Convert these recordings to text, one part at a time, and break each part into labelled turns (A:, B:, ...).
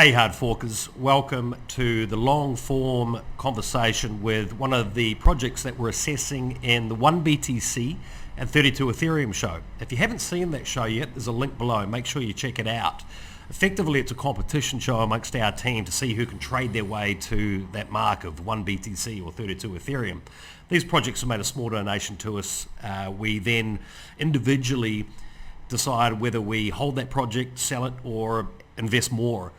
A: Hey hard forkers, welcome to the long form conversation with one of the projects that we're assessing in the 1BTC and 32 Ethereum show. If you haven't seen that show yet, there's a link below. Make sure you check it out. Effectively, it's a competition show amongst our team to see who can trade their way to that mark of 1BTC or 32 Ethereum. These projects have made a small donation to us. We then individually decide whether we hold that project, sell it, or invest more.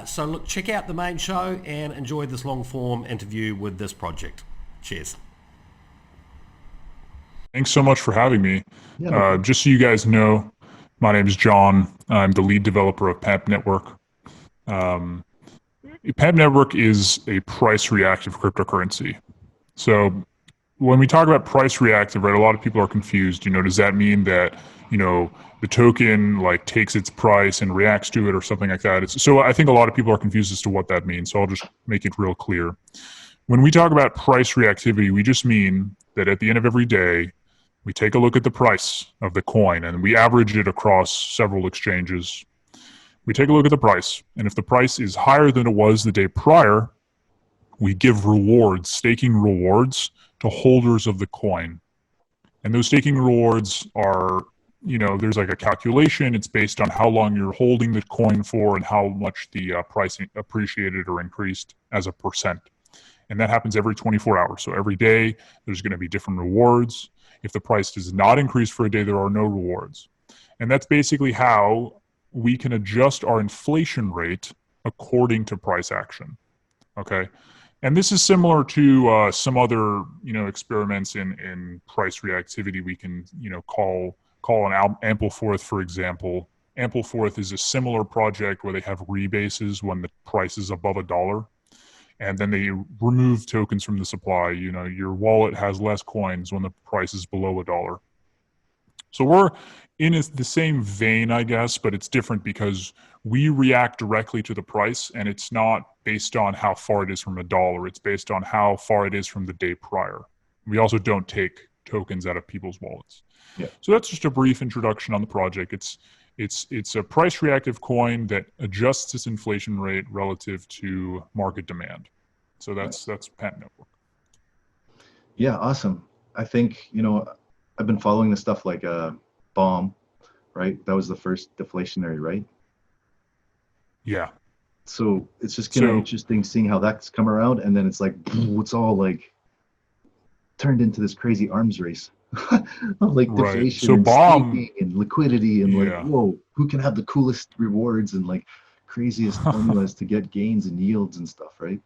A: So look, check out the main show and enjoy this long form interview with this project. Cheers.
B: Thanks so much for having me.
C: Yeah, no problem.
B: Just so you guys know, my name is John. I'm the lead developer of PAMP Network. PAMP Network is a price-reactive cryptocurrency. So when we talk about price-reactive, right, a lot of people are confused. Does that mean that, the token like takes its price and reacts to it or something like that? So I think a lot of people are confused as to what that means. So I'll just make it real clear. When we talk about price reactivity, we just mean that at the end of every day, we take a look at the price of the coin and we average it across several exchanges. We take a look at the price, and if the price is higher than it was the day prior, we give rewards, staking rewards, to holders of the coin. And those staking rewards are, there's like a calculation. It's based on how long you're holding the coin for and how much the price appreciated or increased as a percent. And that happens every 24 hours. So every day there's going to be different rewards. If the price does not increase for a day, there are no rewards. And that's basically how we can adjust our inflation rate according to price action. Okay. And this is similar to some other, experiments in price reactivity. We can, call an Ampleforth, for example. Ampleforth is a similar project where they have rebases when the price is above $1. And then they remove tokens from the supply. Your wallet has less coins when the price is below $1. So we're in the same vein, I guess, but it's different because we react directly to the price, and it's not based on how far it is from $1. It's based on how far it is from the day prior. We also don't take tokens out of people's wallets.
C: Yeah.
B: So that's just a brief introduction on the project. It's a price reactive coin that adjusts its inflation rate relative to market demand. So that's PAMP Network.
C: Yeah, awesome. I think, I've been following this stuff like BOM, right? That was the first deflationary, right?
B: Yeah.
C: So it's just kind of interesting seeing how that's come around, and then it's like, it's all like turned into this crazy arms race of like
B: Right.
C: deflation
B: So
C: and
B: BOM,
C: staking and liquidity and
B: yeah.
C: like, whoa, who can have the coolest rewards and like craziest formulas to get gains and yields and stuff, right?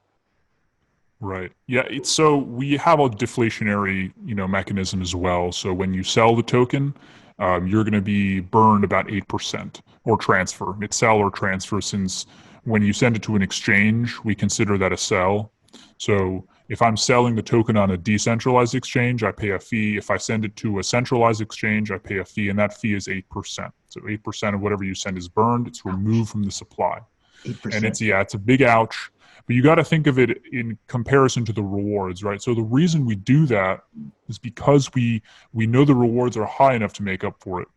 B: Right. Yeah. So we have a deflationary, mechanism as well. So when you sell the token, you're going to be burned about 8% or transfer. It's sell or transfer, since when you send it to an exchange, we consider that a sell. So if I'm selling the token on a decentralized exchange, I pay a fee. If I send it to a centralized exchange, I pay a fee, and that fee is 8%. So 8% of whatever you send is burned. It's removed from the supply.
C: 8%.
B: And it's a big ouch. But you got to think of it in comparison to the rewards, right? So the reason we do that is because we know the rewards are high enough to make up for it.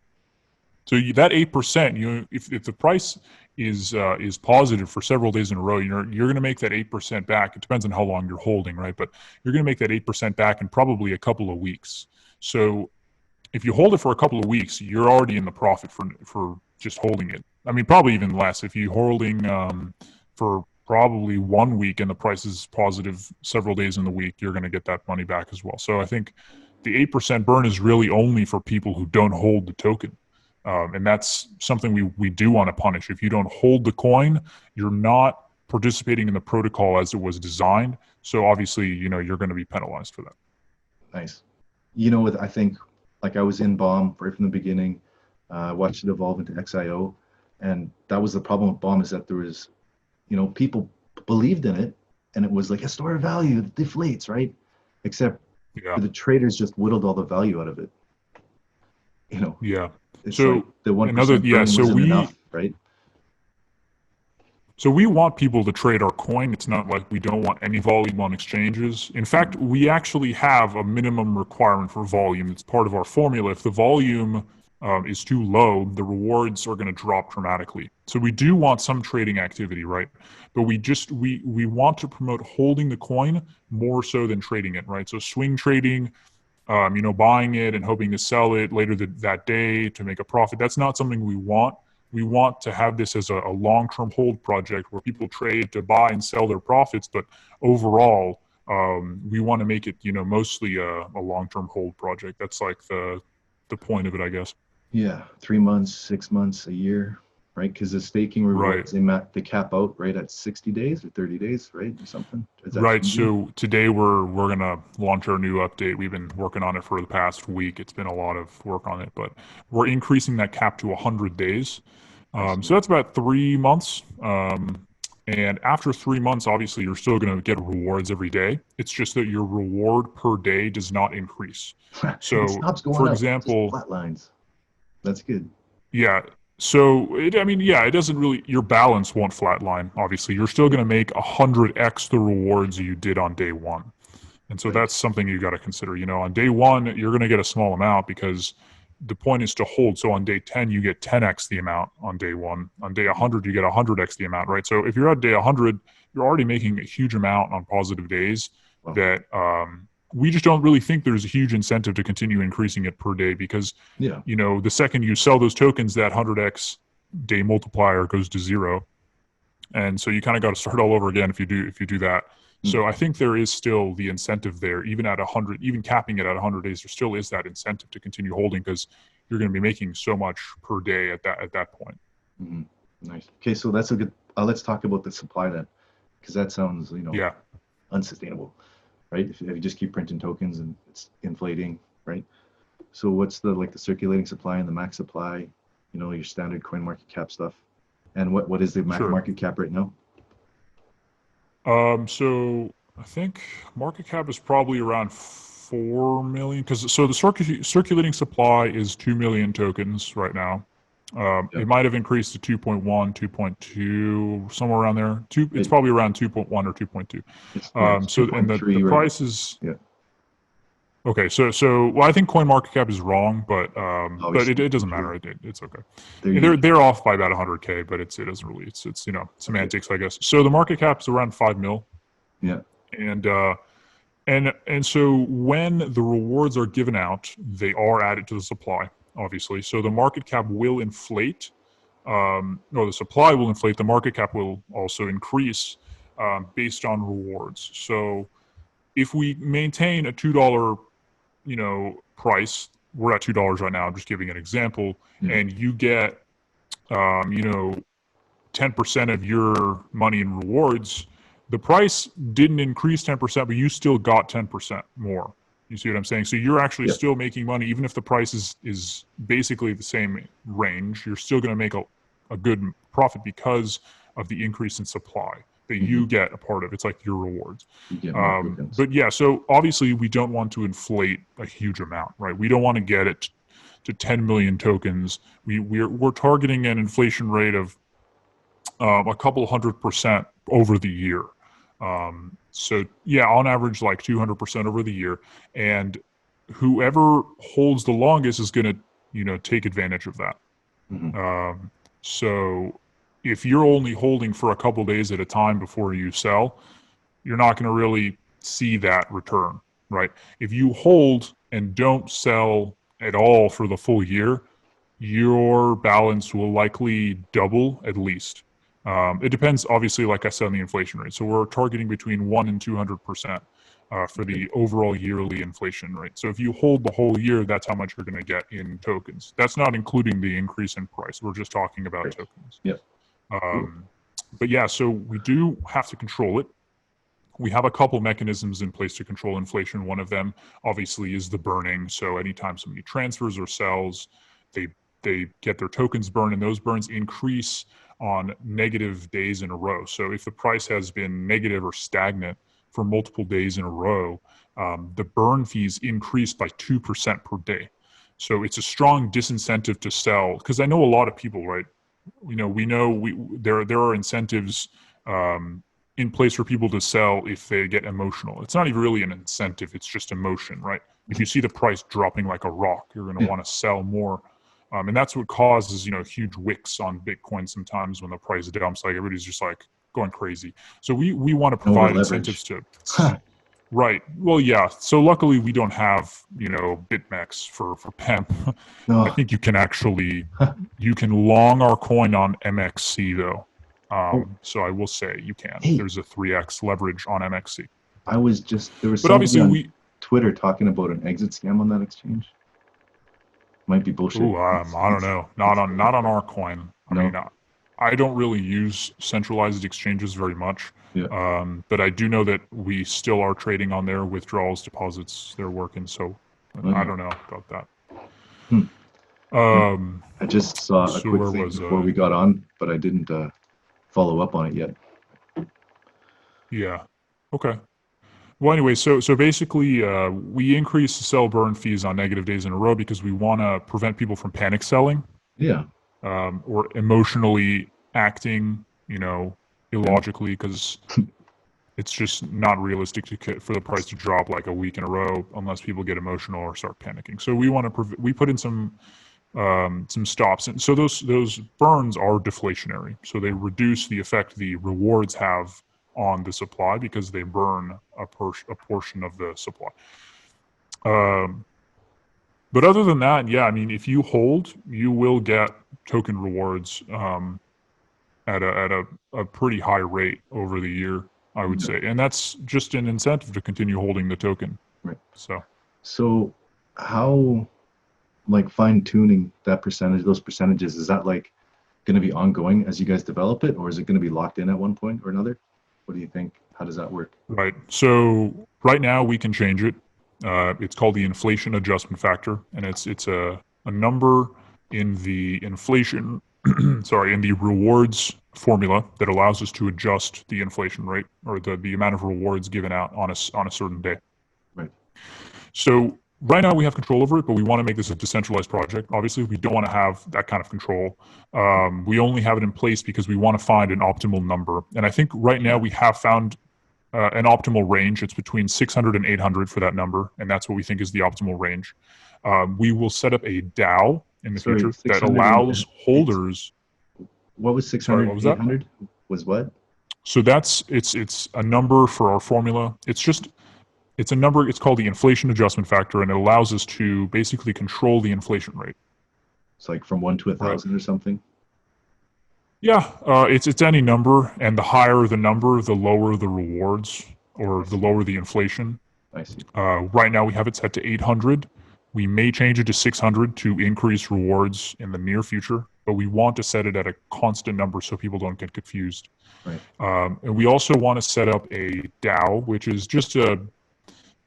B: So that 8%, if the price is positive for several days in a row, you're going to make that 8% back. It depends on how long you're holding, right? But you're going to make that 8% back in probably a couple of weeks. So if you hold it for a couple of weeks, you're already in the profit for just holding it. I mean, probably even less. If you're holding for probably 1 week and the price is positive several days in the week, you're going to get that money back as well. So I think the 8% burn is really only for people who don't hold the token. And that's something we do want to punish. If you don't hold the coin, you're not participating in the protocol as it was designed. So obviously, you're going to be penalized for that.
C: Nice. I think like I was in BOM right from the beginning, watched it evolve into XIO. And that was the problem with BOM, is that there was, people believed in it, and it was like a store of value that deflates, right? Except the traders just whittled all the value out of it.
B: Yeah.
C: It's
B: so
C: like the 1% burn wasn't enough, right?
B: So we want people to trade our coin. It's not like we don't want any volume on exchanges. In fact, we actually have a minimum requirement for volume. It's part of our formula. If the volume is too low, the rewards are going to drop dramatically. So we do want some trading activity, right? But we want to promote holding the coin more so than trading it, right? So swing trading, buying it and hoping to sell it later that day to make a profit. That's not something we want. We want to have this as a long-term hold project where people trade to buy and sell their profits, but overall, we want to make it, mostly a long-term hold project. That's like the point of it, I guess.
C: Yeah, 3 months, 6 months, a year, right? Because the staking rewards, they cap out right at 60 days or 30 days, right? Or something. Is that
B: Right.
C: changing?
B: So today we're gonna launch our new update. We've been working on it for the past week. It's been a lot of work on it, but we're increasing that cap to 100 days.
C: I see.
B: So that's about 3 months. And after 3 months, obviously, you're still going to get rewards every day. It's just that your reward per day does not increase. So,
C: It stops going
B: for
C: up. It just
B: example,
C: flatlines. That's good.
B: yeah. So, it doesn't really, your balance won't flatline, obviously. You're still going to make 100x the rewards you did on day one. And so
C: Right.
B: that's something you got to consider. On day one, you're going to get a small amount because the point is to hold. So on day 10, you get 10x the amount on day one. On day 100, you get 100x the amount, right? So if you're at day 100, you're already making a huge amount on positive days
C: Wow.
B: that we just don't really think there's a huge incentive to continue increasing it per day because,
C: Yeah.
B: the second you sell those tokens, that 100x day multiplier goes to zero. And so you kind of got to start all over again if you do that. So I think there is still the incentive there, even at 100, even capping it at 100 days, there still is that incentive to continue holding because you're going to be making so much per day at that point.
C: Mm-hmm. Nice. Okay, so that's a good. Let's talk about the supply then, because that sounds
B: Yeah,
C: unsustainable, right? If you just keep printing tokens and it's inflating, right? So what's the circulating supply and the max supply? Your standard coin market cap stuff, and what is the
B: sure.
C: market cap right now?
B: So I think market cap is probably around 4 million because the circulating supply is 2 million tokens right now.
C: Yeah.
B: It might have increased to 2.1, 2.2, somewhere around there. It's probably around 2.1 or 2.2.
C: It's
B: So and the
C: 2.3 right
B: price is
C: now. Yeah.
B: okay. Well, I think CoinMarketCap is wrong, but
C: Obviously,
B: it doesn't
C: sure.
B: matter. It's okay.
C: They're
B: They're off by about 100K, but it doesn't really. It's semantics, I guess. So the market cap is around 5 mil,
C: Yeah.
B: and so when the rewards are given out, they are added to the supply, obviously. So the market cap will inflate, or the supply will inflate. The market cap will also increase based on rewards. So if we maintain a $2, price, we're at $2 right now. I'm just giving an example,
C: Yeah.
B: and you get, 10% of your money in rewards. The price didn't increase 10%, but you still got 10% more. You see what I'm saying? So you're actually
C: Yeah.
B: still making money, even if the price is basically the same range. You're still going to make a good profit because of the increase in supply that you get a part of. It's like your rewards.
C: You get more tokens.
B: But yeah, so obviously we don't want to inflate a huge amount, right? We don't want to get it to 10 million tokens. We're targeting an inflation rate of a couple 100% over the year. So yeah, on average, like 200% over the year. And whoever holds the longest is going to, take advantage of that. So if you're only holding for a couple days at a time before you sell, you're not going to really see that return, right? If you hold and don't sell at all for the full year, your balance will likely double at least. It depends, obviously, like I said, on the inflation rate. So we're targeting between 1 and 200% for the overall yearly inflation rate. So if you hold the whole year, that's how much you're going to get in tokens. That's not including the increase in price. We're just talking about
C: Right.
B: tokens.
C: Yep.
B: But yeah, so we do have to control it. We have a couple mechanisms in place to control inflation. One of them, obviously, is the burning. So anytime somebody transfers or sells, they get their tokens burned, and those burns increase on negative days in a row. So if the price has been negative or stagnant for multiple days in a row, the burn fees increase by 2% per day. So it's a strong disincentive to sell, because I know a lot of people, right? There are incentives in place for people to sell if they get emotional. It's not even really an incentive; it's just emotion, right? If you see the price dropping like a rock, you're going to want to sell more And that's what causes, huge wicks on Bitcoin sometimes when the price dumps. Like everybody's just like going crazy. So we want to provide incentives to. Right. Well, yeah. So luckily we don't have, BitMEX for PAMP.
C: No.
B: I think you can you can long our coin on MXC though. So I will say you can.
C: Hey.
B: There's a 3x leverage on MXC.
C: There was
B: But
C: somebody
B: obviously
C: on Twitter talking about an exit scam on that exchange. Might be bullshit.
B: Ooh, I don't know. Not on our coin. I mean, I don't really use centralized exchanges very much.
C: Yeah.
B: But I do know that we still are trading on their withdrawals, deposits. They're working. So I don't know about that.
C: I just saw a
B: so
C: quick
B: where
C: thing
B: was,
C: before we got on, but I didn't follow up on it yet.
B: Yeah. Okay. Well, anyway, so basically, we increase the sell burn fees on negative days in a row because we want to prevent people from panic selling.
C: Yeah.
B: Or emotionally acting, illogically, because it's just not realistic for the price to drop like a week in a row unless people get emotional or start panicking. So we want to we put in some stops, and so those burns are deflationary. So they reduce the effect the rewards have on the supply because they burn a portion of the supply. But other than that, yeah, I mean, if you hold, you will get token rewards at a pretty high rate over the year, I would say, and that's just an incentive to continue holding the token.
C: Right.
B: So
C: how, like, fine tuning those percentages, is that like going to be ongoing as you guys develop it, or is it going to be locked in at one point or another? What do you think? How does that work?
B: Right. So right now we can change it. It's called the inflation adjustment factor, and it's a number in the inflation, in the rewards formula that allows us to adjust the inflation rate or the amount of rewards given out on a certain day.
C: Right.
B: So right now we have control over it, but we want to make this a decentralized project. Obviously, we don't want to have that kind of control. We only have it in place because we want to find an optimal number, and I think right now we have found an optimal range. It's between 600 and 800 for that number, and that's what we think is the optimal range. We will set up a DAO in the future that allows holders.
C: What was 600?
B: What was
C: 800? Was what?
B: So it's a number for our formula. It's a number. It's called the inflation adjustment factor, and it allows us to basically control the inflation rate.
C: It's like from 1 to 1,000 or something.
B: Yeah, it's any number, and the higher the number, the lower the rewards, or the lower the inflation.
C: I see.
B: Right now we have it set to 800. We may change it to 600 to increase rewards in the near future, but we want to set it at a constant number so people don't get confused.
C: Right.
B: And we also want to set up a DAO, which is just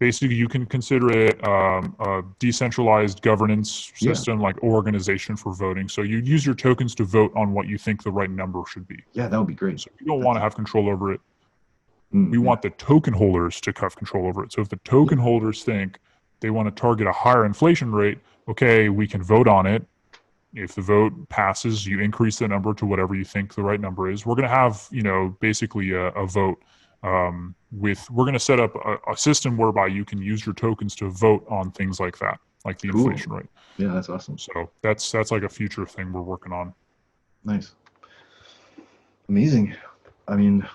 B: basically you can consider it a decentralized governance system, like organization for voting. So you use your tokens to vote on what you think the right number should be.
C: Yeah, that would be great.
B: So we don't want to have control over it. We want the token holders to have control over it. So if the token holders think they want to target a higher inflation rate, okay, we can vote on it. If the vote passes, you increase the number to whatever you think the right number is. We're going to have, basically a vote. We're going to set up a system whereby you can use your tokens to vote on things like that, like the inflation rate.
C: Yeah, that's awesome.
B: So that's like a future thing we're working on.
C: Nice. Amazing. I mean,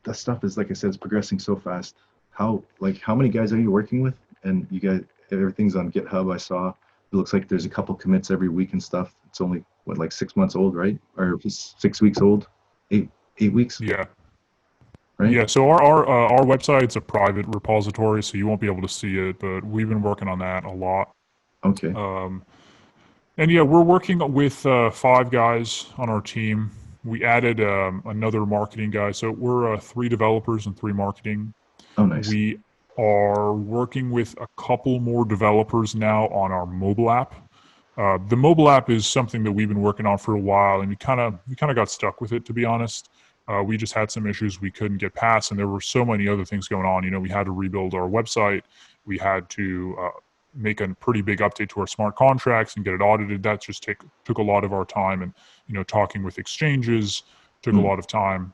C: that stuff is, like I said, it's progressing so fast. How many guys are you working with? And you guys, everything's on GitHub. I saw it looks like there's a couple commits every week and stuff. It's only like 6 months old, right? Or 6 weeks old, eight weeks.
B: Yeah.
C: Right?
B: Yeah, so our website's a private repository, so you won't be able to see it, but we've been working on that a lot.
C: Okay.
B: And yeah, we're working with 5 guys on our team. We added another marketing guy, so we're 3 developers and 3 marketing.
C: Oh, nice.
B: We are working with a couple more developers now on our mobile app. The mobile app is something that we've been working on for a while, and we kind of got stuck with it, to be honest. We just had some issues we couldn't get past, and there were so many other things going on. We had to rebuild our website. We had to make a pretty big update to our smart contracts and get it audited. That just took a lot of our time, and talking with exchanges took a lot of time.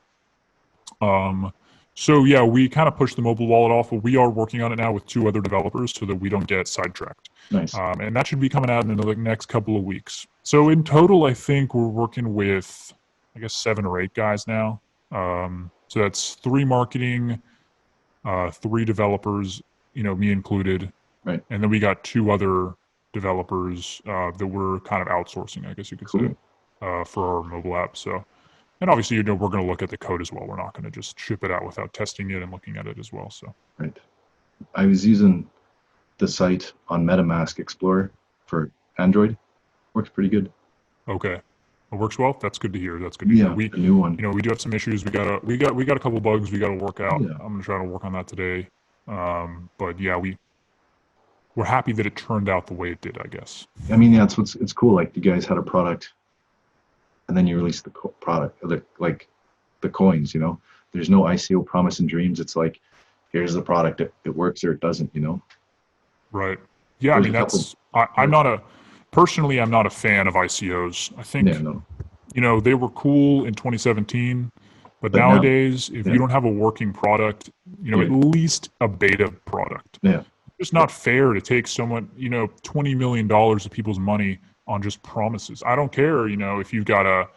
B: So yeah, we kind of pushed the mobile wallet off, but we are working on it now with 2 other developers so that we don't get sidetracked.
C: Nice.
B: And that should be coming out in the next couple of weeks. So in total, I think we're working with, I guess, 7 or 8 guys now. So that's 3 marketing, 3 developers, me included,
C: Right.
B: and then we got 2 other developers that we're kind of outsourcing, I guess you could say, for our mobile app. So, and obviously, we're going to look at the code as well. We're not going to just ship it out without testing it and looking at it as well. So,
C: Right. I was using the site on MetaMask Explorer for Android. Works pretty good.
B: okay, it works well. That's good to hear. That's good to
C: Yeah,
B: hear.
C: the new one.
B: We do have some issues. We got a couple bugs we got to work out.
C: Yeah.
B: I'm going to try to work on that today. But yeah, we're happy that it turned out the way it did, I guess.
C: I mean, yeah, it's cool. Like you guys had a product, and then you released the product, like the coins. There's no ICO promise and dreams. It's like, here's the product. It works or it doesn't.
B: Right. Yeah, I
C: There's
B: mean,
C: a couple.
B: I'm not a fan of ICOs. I think,
C: Yeah, no.
B: they were cool in 2017, but
C: But now,
B: nowadays, if
C: yeah.
B: you don't have a working product,
C: Yeah.
B: at least a beta product.
C: Yeah.
B: It's not fair to take someone, $20 million of people's money on just promises. I don't care, if you've got a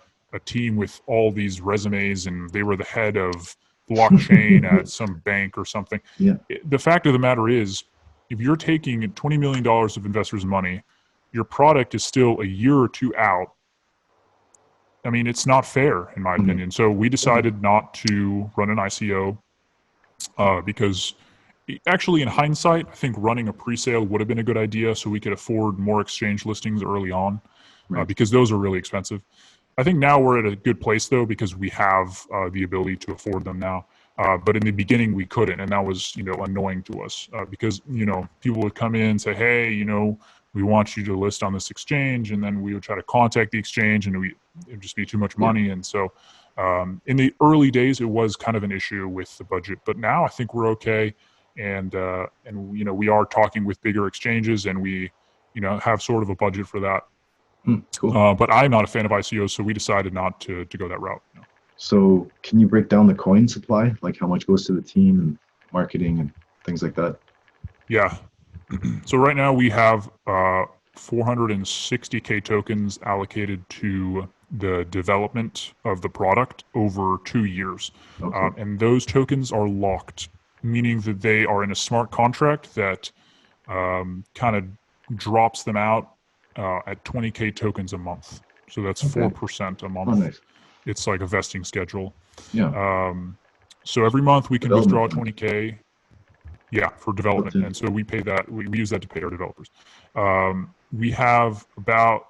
B: team with all these resumes and they were the head of blockchain at some bank or something.
C: Yeah.
B: The fact of the matter is, if you're taking $20 million of investors' money, your product is still a year or 2 out. I mean, it's not fair, in my opinion. So we decided not to run an ICO because actually, in hindsight, I think running a pre-sale would have been a good idea so we could afford more exchange listings early on because those are really expensive. I think now we're at a good place, though, because we have the ability to afford them now. But in the beginning, we couldn't, and that was, annoying to us because, people would come in and say, hey, we want you to list on this exchange, and then we would try to contact the exchange, and it would just be too much money. And so in the early days, it was kind of an issue with the budget. But now I think we're okay, and we are talking with bigger exchanges, and we, have sort of a budget for that.
C: Cool.
B: But I'm not a fan of ICOs, so we decided not to go that route.
C: So can you break down the coin supply, like how much goes to the team and marketing and things like that?
B: Yeah. So right now we have 460K tokens allocated to the development of the product over 2 years.
C: Okay.
B: And those tokens are locked, meaning that they are in a smart contract that kind of drops them out at 20K tokens a month. So that's 4% a month.
C: Oh, nice.
B: It's like a vesting schedule.
C: Yeah.
B: So every month we can withdraw
C: Development
B: 20K. Yeah, for development. And so we pay that. We use that to pay our developers. We had about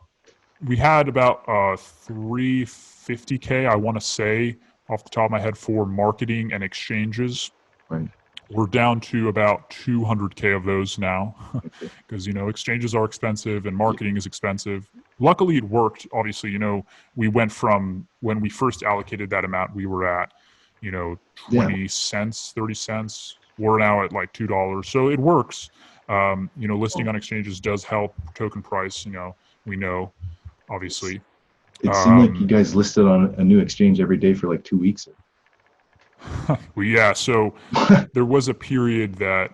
B: 350K, I want to say, off the top of my head, for marketing and exchanges.
C: Right.
B: We're down to about 200K of those now because, exchanges are expensive and marketing is expensive. Luckily, it worked. Obviously, we went from when we first allocated that amount, we were at, 20 cents, 30 cents. We're now at like $2. So it works. Listing on exchanges does help token price, we know, obviously.
C: It seemed like you guys listed on a new exchange every day for like 2 weeks.
B: Well, yeah. So there was a period that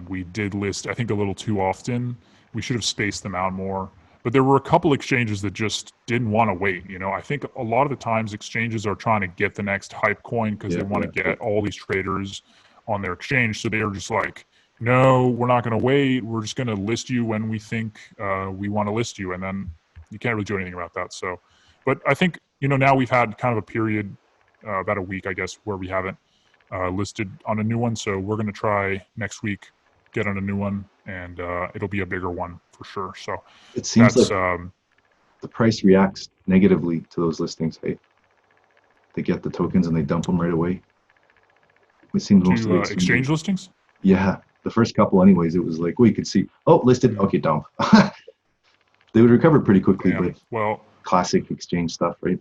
B: we did list, I think, a little too often. We should have spaced them out more. But there were a couple exchanges that just didn't want to wait. I think a lot of the times exchanges are trying to get the next hype coin because they want to get all these traders on their exchange. So they are just like, no, we're not going to wait. We're just going to list you when we think we want to list you. And then you can't really do anything about that. So, but I think, now we've had kind of a period, about a week, I guess, where we haven't listed on a new one. So we're going to try next week, get on a new one, and it'll be a bigger one for sure. So
C: it seems like the price reacts negatively to those listings. Hey, they get the tokens and they dump them right away. It seems mostly
B: exchange listings.
C: Yeah, the first couple, anyways. It was like, well, you could see, oh, listed, okay, dump. They would recover pretty quickly, but classic exchange stuff, right?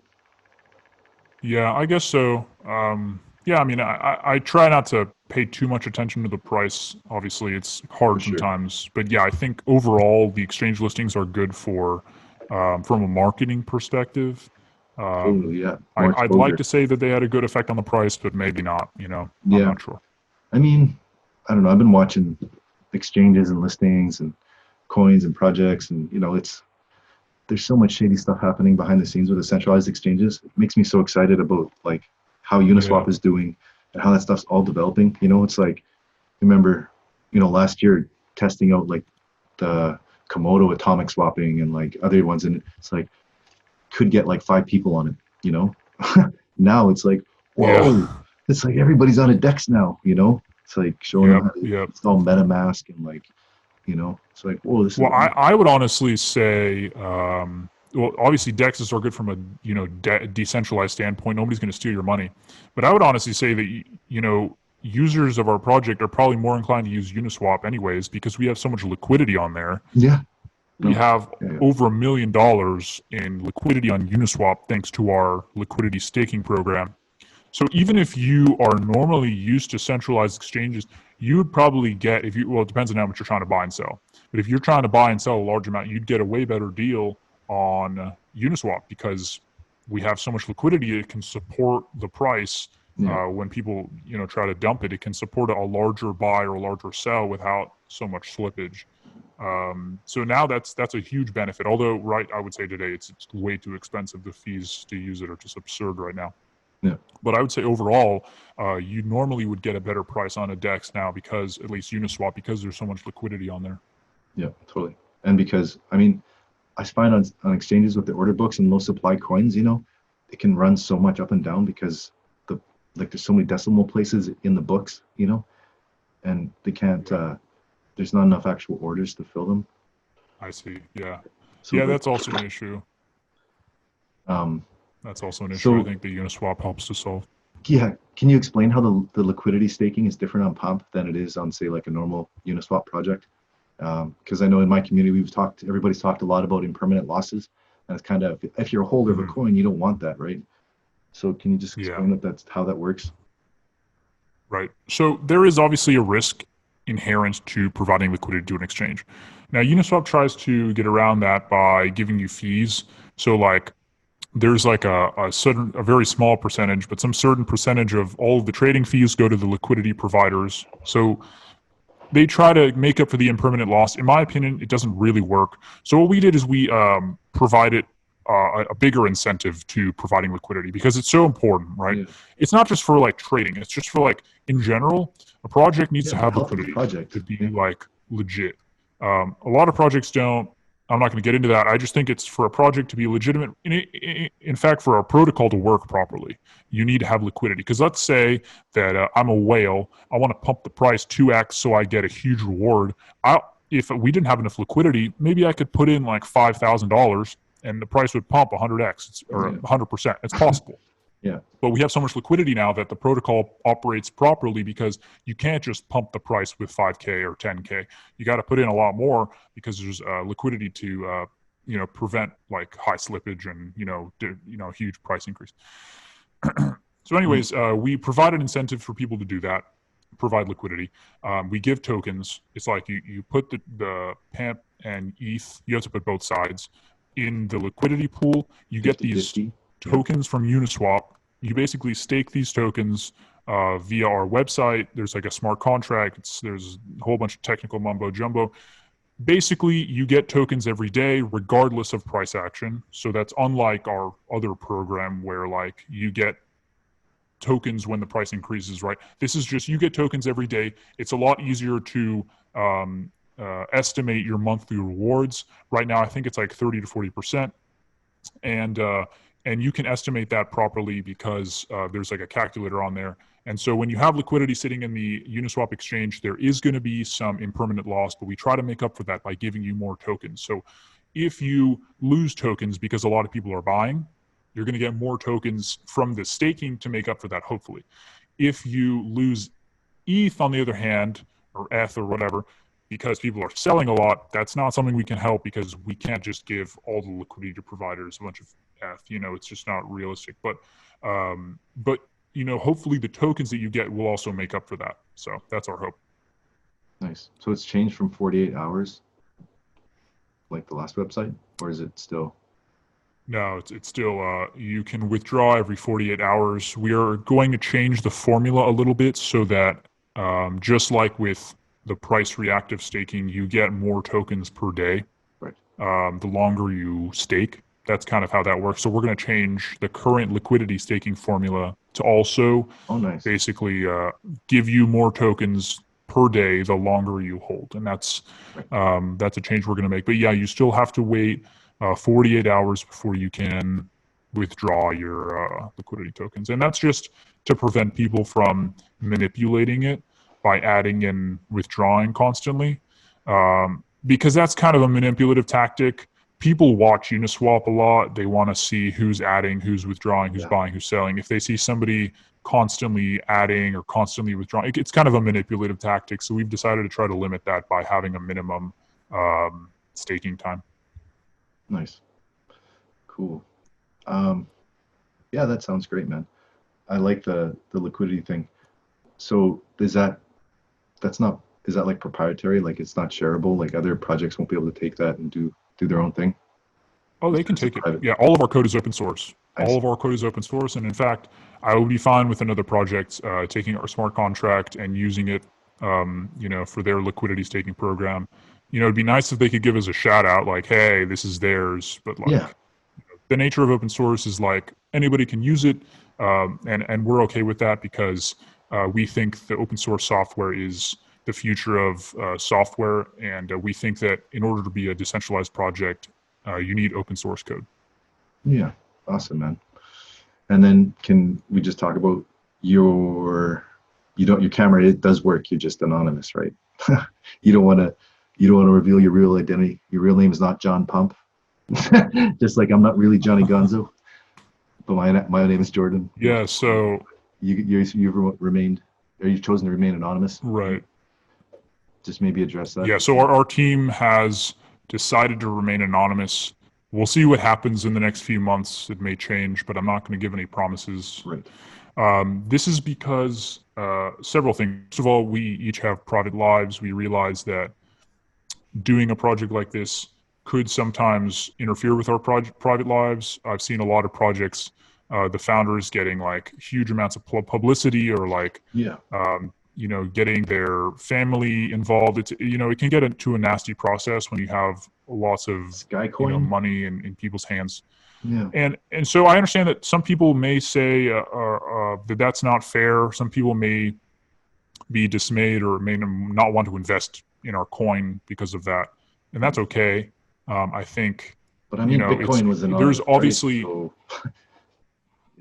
B: Yeah, I guess so. Yeah, I mean, I try not to pay too much attention to the price. Obviously, it's hard sometimes. But yeah, I think overall the exchange listings are good for, from a marketing perspective.
C: Totally, yeah. More
B: I'd like
C: exposure.
B: to say that they had a good effect on the price, but maybe not. You know, I'm
C: Yeah.
B: not sure.
C: I mean, I don't know. I've been watching exchanges and listings and coins and projects, and there's so much shady stuff happening behind the scenes with the centralized exchanges. It makes me so excited about like how
B: Yeah,
C: Uniswap is doing and how that stuff's all developing. It's like remember, last year testing out like the Komodo atomic swapping and like other ones, and it's like could get like 5 people on it. Now it's like,
B: yeah,
C: whoa, it's like everybody's on a Dex now. It's like showing them
B: yep,
C: how to
B: yep.
C: install MetaMask and like, it's like, whoa, this is
B: Well, I,
C: awesome.
B: I would honestly say, well, obviously DEXs are good from a decentralized standpoint. Nobody's going to steal your money, but I would honestly say that users of our project are probably more inclined to use Uniswap anyways because we have so much liquidity on there.
C: Yeah,
B: We
C: no,
B: have
C: yeah,
B: over $1 million in liquidity on Uniswap thanks to our liquidity staking program. So even if you are normally used to centralized exchanges, you would probably get well, it depends on how much you're trying to buy and sell. But if you're trying to buy and sell a large amount, you'd get a way better deal on Uniswap because we have so much liquidity. It can support the price
C: yeah,
B: when people try to dump it. It can support a larger buy or a larger sell without so much slippage. So now that's a huge benefit. Although, right, I would say today it's way too expensive. The fees to use it are just absurd right now.
C: yeah,
B: But I would say overall, you normally would get a better price on a DEX now because at least Uniswap because there's so much liquidity on there.
C: yeah, totally. And because I mean, I find on exchanges with the order books and low supply coins, it can run so much up and down because the like there's so many decimal places in the books, and they can't. There's not enough actual orders to fill them.
B: I see. Yeah,
C: So
B: yeah,
C: like,
B: that's also an issue.
C: um,
B: That's also an issue. I
C: so
B: think the Uniswap helps to solve.
C: yeah, can you explain how the liquidity staking is different on Pump than it is on say like a normal Uniswap project? Because I know in my community everybody's talked a lot about impermanent losses, and it's kind of if you're a holder of a
B: Mhm.
C: coin, you don't want that, right? So can you just
B: Yeah,
C: explain that's how that works?
B: right. So there is obviously a risk inherent to providing liquidity to an exchange. Now, Uniswap tries to get around that by giving you fees. So like there's like a very small percentage, but some certain percentage of all of the trading fees go to the liquidity providers. So they try to make up for the impermanent loss. In my opinion, it doesn't really work. So what we did is we provided a bigger incentive to providing liquidity because it's so important, right?
C: Yeah,
B: It's not just for like trading; it's just for like in general, a project needs
C: yeah,
B: to
C: the
B: have
C: health of the
B: liquidity to
C: project.
B: be
C: Yeah,
B: like legit. A lot of projects don't. I'm not going to get into that. I just think it's for a project to be legitimate. In fact, for our protocol to work properly, you need to have liquidity. Because let's say that I'm a whale, I want to pump the price 2x so I get a huge reward. If we didn't have enough liquidity, maybe I could put in like $5,000 and the price would pump 100x or
C: yeah,
B: 100%. It's possible.
C: yeah,
B: But we have so much liquidity now that the protocol operates properly because you can't just pump the price with 5K or 10K. You got to put in a lot more because there's liquidity to prevent like high slippage and huge price increase. So,
C: mm,
B: anyways, we provide an incentive for people to do that, provide liquidity. We give tokens. It's like you put the PAMP and ETH. You have to put both sides in the liquidity pool. You get these
C: 50-50. Yeah,
B: tokens from Uniswap. You basically stake these tokens via our website. There's like a smart contract. There's a whole bunch of technical mumbo jumbo. Basically, you get tokens every day, regardless of price action. So that's unlike our other program where like you get tokens when the price increases, right? This is just you get tokens every day. It's a lot easier to estimate your monthly rewards. Right now, I think it's like 30 to 40%, and you can estimate that properly because there's like a calculator on there. And so when you have liquidity sitting in the Uniswap exchange, there is going to be some impermanent loss, but we try to make up for that by giving you more tokens. So if you lose tokens because a lot of people are buying, you're going to get more tokens from the staking to make up for that, hopefully. If you lose ETH, on the other hand, or ETH or whatever, because people are selling a lot, that's not something we can help because we can't just give all the liquidity to providers a bunch of ETH. It's just not realistic. But hopefully the tokens that you get will also make up for that. So that's our hope.
C: nice. So it's changed from 48 hours, like the last website, or is it still?
B: No, it's still, you can withdraw every 48 hours. We are going to change the formula a little bit so that just like with the price reactive staking, you get more tokens per day
C: Right.
B: the longer you stake. That's kind of how that works. So we're going to change the current liquidity staking formula to also
C: Oh, nice.
B: basically give you more tokens per day the longer you hold, and that's
C: Right.
B: a change we're going to make. But yeah, you still have to wait 48 hours before you can withdraw your liquidity tokens, and that's just to prevent people from manipulating it by adding and withdrawing constantly, because that's kind of a manipulative tactic. People watch Uniswap a lot. They want to see who's adding, who's withdrawing, who's
C: Yeah.
B: buying, who's selling. If they see somebody constantly adding or constantly withdrawing, it's kind of a manipulative tactic. So we've decided to try to limit that by having a minimum staking time.
C: Nice. Cool. Yeah, that sounds great, man. I like the liquidity thing. So is that like proprietary? Like it's not shareable? Like other projects won't be able to take that and do their own thing?
B: Oh, they can
C: It's a
B: take it.
C: private.
B: Yeah, all of our code is open source.
C: I
B: All
C: see.
B: of our code is open source, and in fact, I would be fine with another project taking our smart contract and using it, for their liquidity staking program. It'd be nice if they could give us a shout out, like, "Hey, this is theirs." But
C: Yeah.
B: like, the nature of open source is like anybody can use it, and we're okay with that because we think the open source software is the future of software, and we think that in order to be a decentralized project, you need open source code.
C: Yeah. Awesome, man. And then can we just talk about your camera, it does work. You're just anonymous, right? You don't want to reveal your real identity. Your real name is not John Pump. Just like I'm not really Johnny Gonzo, but my name is Jordan.
B: Yeah. So
C: You've remained, or you've chosen to remain anonymous.
B: right.
C: Just maybe address that.
B: Yeah. So our team has decided to remain anonymous. We'll see what happens in the next few months. It may change, but I'm not going to give any promises.
C: Right.
B: This is because several things. First of all, we each have private lives. We realize that doing a project like this could sometimes interfere with our private lives. I've seen a lot of projects, the founders getting like huge amounts of publicity or like,
C: Yeah.
B: getting their family involved. It's, it can get into a nasty process when you have lots of,
C: Skycoin.
B: money in people's hands.
C: Yeah.
B: And so I understand that some people may say that that's not fair. Some people may be dismayed or may not want to invest in our coin because of that, and that's okay. I think,
C: But I mean, Bitcoin was anonymous.
B: there's obviously,
C: right?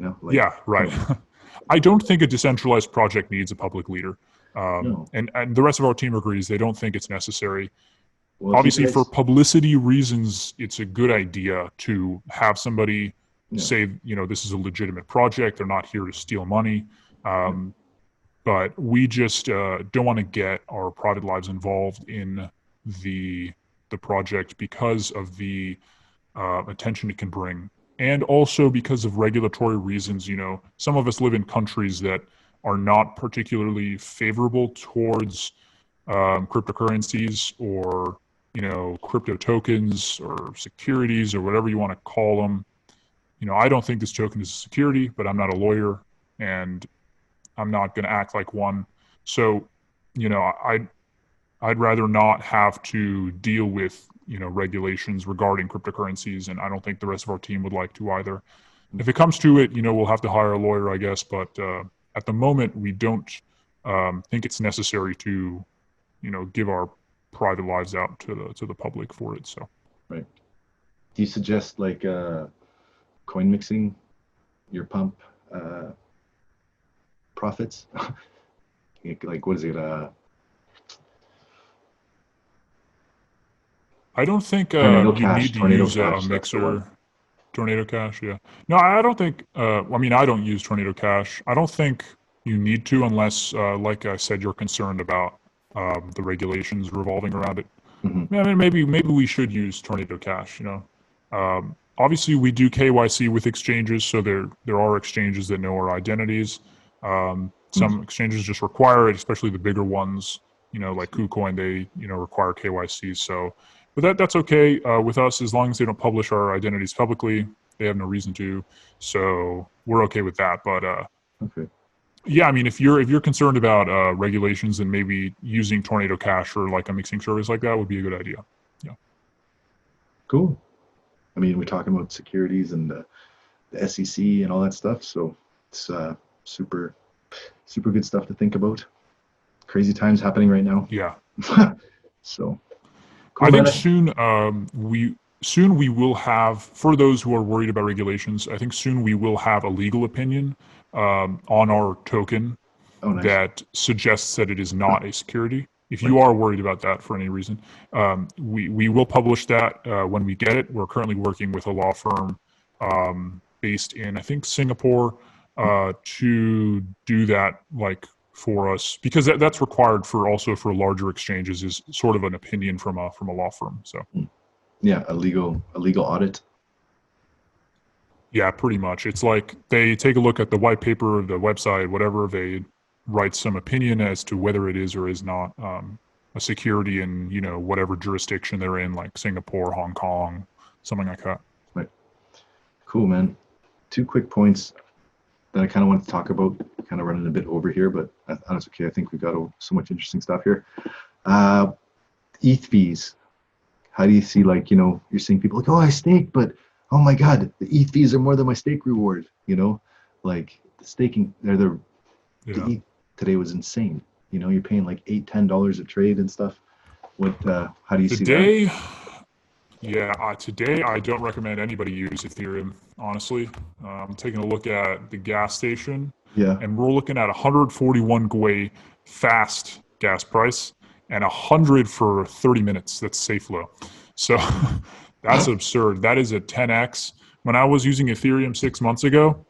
C: So,
B: yeah, right. I don't think a decentralized project needs a public leader,
C: No.
B: and the rest of our team agrees. They don't think it's necessary.
C: Well, if you
B: Obviously,
C: guys-
B: for publicity reasons, it's a good idea to have somebody say, this is a legitimate project. They're not here to steal money. But we just don't want to get our private lives involved in the project because of the attention it can bring, and also because of regulatory reasons. Some of us live in countries that are not particularly favorable towards cryptocurrencies or crypto tokens or securities or whatever you want to call them. I don't think this token is a security, but I'm not a lawyer and I'm not going to act like one. So, I'd rather not have to deal with, regulations regarding cryptocurrencies, and I don't think the rest of our team would like to either. If it comes to it, we'll have to hire a lawyer, I guess, but at the moment, we don't think it's necessary to, give our private lives out to the public for it. So,
C: right. Do you suggest like coin mixing your pump profits? Like what is it?
B: I don't think
C: Tornado
B: you
C: Cash,
B: need to
C: Tornado
B: use
C: Cash,
B: a
C: that's the one.
B: mixer. Tornado Cash, yeah. No, I don't think. I don't use Tornado Cash. I don't think you need to, unless, like I said, you're concerned about the regulations revolving around it.
C: Mhm.
B: I mean, maybe we should use Tornado Cash. Obviously, we do KYC with exchanges, so there are exchanges that know our identities. Some exchanges just require it, especially the bigger ones. Like KuCoin, they require KYC. So, but that's okay with us as long as they don't publish our identities publicly. They have no reason to. So we're okay with that. But
C: Okay.
B: yeah, I mean, if you're concerned about regulations, and maybe using Tornado Cash or like a mixing service like that would be a good idea. Yeah.
C: Cool. I mean, we're talking about securities and the SEC and all that stuff, so it's super super good stuff to think about. Crazy times happening right now.
B: Yeah.
C: So cool,
B: I think
C: man.
B: soon we will have, for those who are worried about regulations, I think soon we will have a legal opinion on our token
C: Oh, nice.
B: that suggests that it is not a security. If
C: Right.
B: you are worried about that for any reason, we will publish that when we get it. We're currently working with a law firm based in, I think, Singapore to do that, like, for us, because that's required for also for larger exchanges, is sort of an opinion from a law firm. So
C: Yeah, a legal audit.
B: yeah, pretty much. It's like they take a look at the white paper, the website, whatever, they write some opinion as to whether it is or is not a security in, whatever jurisdiction they're in, like Singapore, Hong Kong, something like that.
C: Right. Cool, man. Two quick points that I kind of wanted to talk about. Kind of running a bit over here, but that's okay. I think we got so much interesting stuff here. ETH fees. How do you see, like, you're seeing people like, oh, I stake, but oh my God, the ETH fees are more than my stake reward. Like the staking, the
B: Yeah.
C: ETH today was insane. You're paying like $8-10 a trade and stuff. How do you see that?
B: Today I don't recommend anybody use Ethereum, honestly. I'm taking a look at the gas station,
C: Yeah.
B: and we're looking at 141 Gwei fast gas price and 100 for 30 minutes. That's safe low. So that's absurd. That is a 10x. When I was using Ethereum 6 months ago,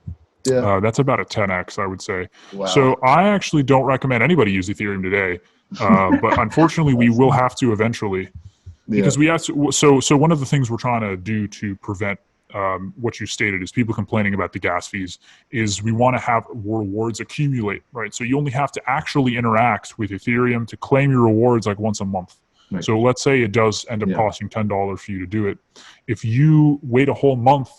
C: Yeah.
B: that's about a 10x, I would say.
C: Wow.
B: So I actually don't recommend anybody use Ethereum today. But unfortunately, we will have to eventually, because we have to. So one of the things we're trying to do to prevent what you stated is people complaining about the gas fees, is we want to have rewards accumulate, right? So you only have to actually interact with Ethereum to claim your rewards like once a month.
C: Right.
B: So let's say it does end up costing $10 for you to do it. If you wait a whole month,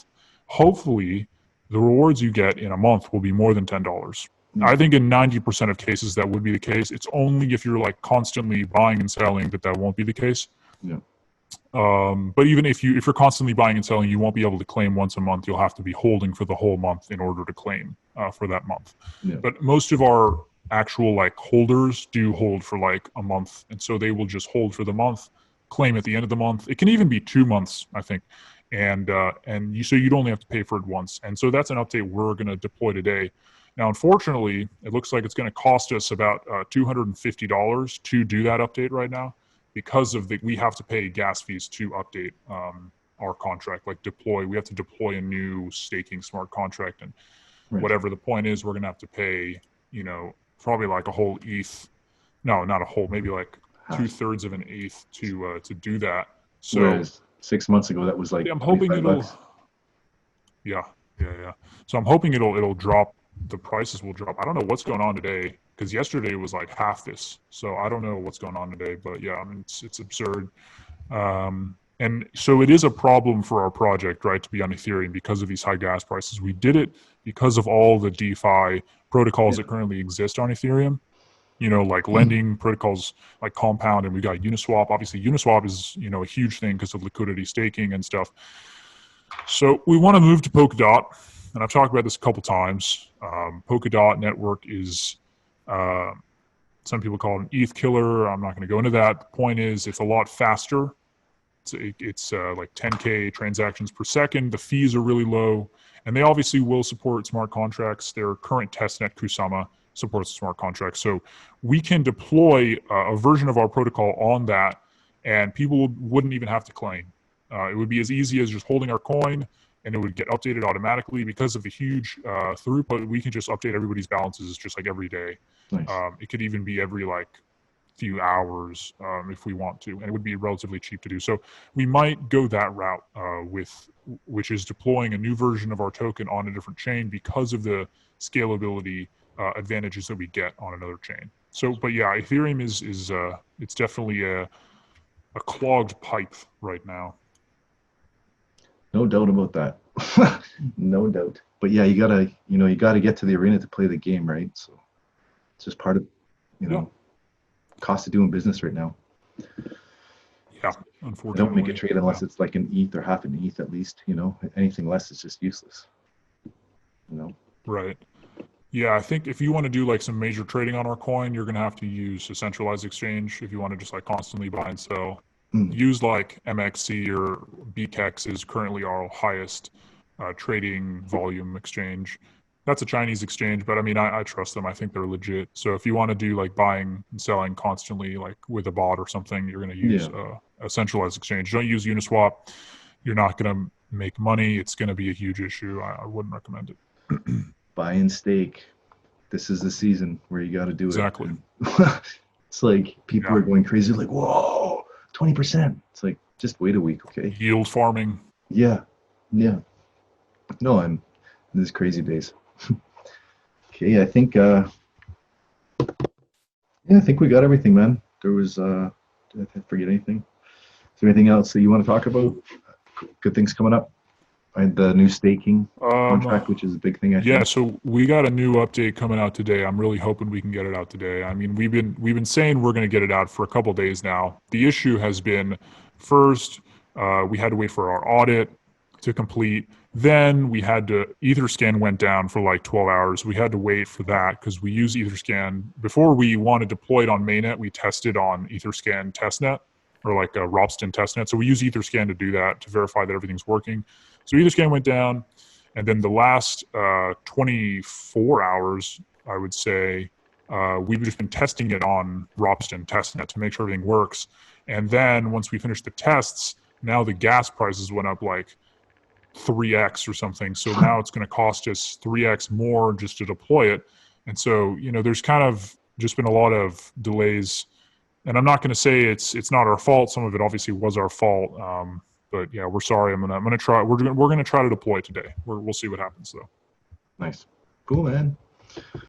B: hopefully the rewards you get in a month will be more than $10. I think in 90% of cases that would be the case. It's only if you're like constantly buying and selling that won't be the case.
C: Yeah.
B: But even if you're constantly buying and selling, you won't be able to claim once a month. You'll have to be holding for the whole month in order to claim for that month.
C: Yeah.
B: But most of our actual like holders do hold for like a month, and so they will just hold for the month, claim at the end of the month. It can even be 2 months, I think, and so you'd only have to pay for it once. And so that's an update we're going to deploy today. Now, unfortunately, it looks like it's going to cost us about $250 to do that update right now, because of we have to pay gas fees to update our contract, like we have to deploy a new staking smart contract, and whatever the point is, we're going to have to pay, probably like a whole ETH. No, not a whole, maybe like 2/3 of an ETH to do that. So
C: whereas 6 months ago, that was like
B: I'm hoping
C: $25.
B: Yeah. So I'm hoping it'll drop. The prices will drop. I don't know what's going on today, because yesterday was like half this. So I don't know what's going on today, but yeah, I mean, it's absurd. And so it is a problem for our project, right, to be on Ethereum because of these high gas prices. We did it because of all the DeFi protocols that currently exist on Ethereum, like lending protocols like Compound, and we got Uniswap. Obviously, Uniswap is, a huge thing because of liquidity staking and stuff. So we want to move to Polkadot, and I've talked about this a couple times. Polkadot network is, some people call it an ETH killer. I'm not going to go into that. The point is, it's a lot faster. It's like 10K transactions per second. The fees are really low, and they obviously will support smart contracts. Their current testnet, Kusama, supports smart contracts. So we can deploy a version of our protocol on that, and people wouldn't even have to claim. It would be as easy as just holding our coin, and it would get updated automatically. Because of the huge throughput, we can just update everybody's balances just like every day.
C: Nice.
B: It could even be every like few hours if we want to, and it would be relatively cheap to do. So we might go that route which is deploying a new version of our token on a different chain because of the scalability advantages that we get on another chain. So, but yeah, Ethereum is it's definitely a clogged pipe right now.
C: No doubt about that. No doubt. But yeah, you gotta get to the arena to play the game, right? So it's just part of, you
B: Yeah.
C: know, cost of doing business right now.
B: Yeah,
C: I
B: unfortunately.
C: don't make a trade unless
B: yeah.
C: it's like an ETH or half an ETH at least, you know. Anything less is just useless. You know.
B: Right. Yeah, I think if you want to do like some major trading on our coin, you're going to have to use a centralized exchange if you want to just like constantly buy and sell.
C: Mm.
B: Use like MXC or BKEX is currently our highest trading volume exchange. That's a Chinese exchange, but I mean, I trust them. I think they're legit. So if you want to do like buying and selling constantly, like with a bot or something, you're going to use
C: Yeah.
B: a centralized exchange. Don't use Uniswap. You're not going to make money. It's going to be a huge issue. I wouldn't recommend it.
C: Buy and stake. This is the season where you got to do it.
B: Exactly.
C: It's like people
B: Yeah.
C: are going crazy, like, whoa, 20%. It's like, just wait a week, okay?
B: Yield farming.
C: Yeah. Yeah. No, I'm in these crazy days. Okay, I think we got everything, man. There was did I forget anything? Is there anything else that you want to talk about? Good things coming up. And the new staking contract, which is a big thing, I
B: Yeah,
C: think.
B: so we got a new update coming out today. I'm really hoping we can get it out today. I mean, we've been saying we're going to get it out for a couple days now. The issue has been first, we had to wait for our audit to complete. Then we had to Etherscan went down for like 12 hours. We had to wait for that because we use Etherscan before we want to deploy it on mainnet. We tested on Etherscan testnet or like a Ropsten testnet. So we use Etherscan to do that to verify that everything's working. So Etherscan went down. And then the last 24 hours, I would say, we've just been testing it on Ropsten testnet to make sure everything works. And then once we finished the tests, now the gas prices went up like 3x or something. So now it's going to cost us 3x more just to deploy it. And so, there's kind of just been a lot of delays. And I'm not going to say it's not our fault. Some of it obviously was our fault. But yeah, we're sorry. I'm gonna try. We're gonna try to deploy today. We'll see what happens though.
C: Nice. Cool, man.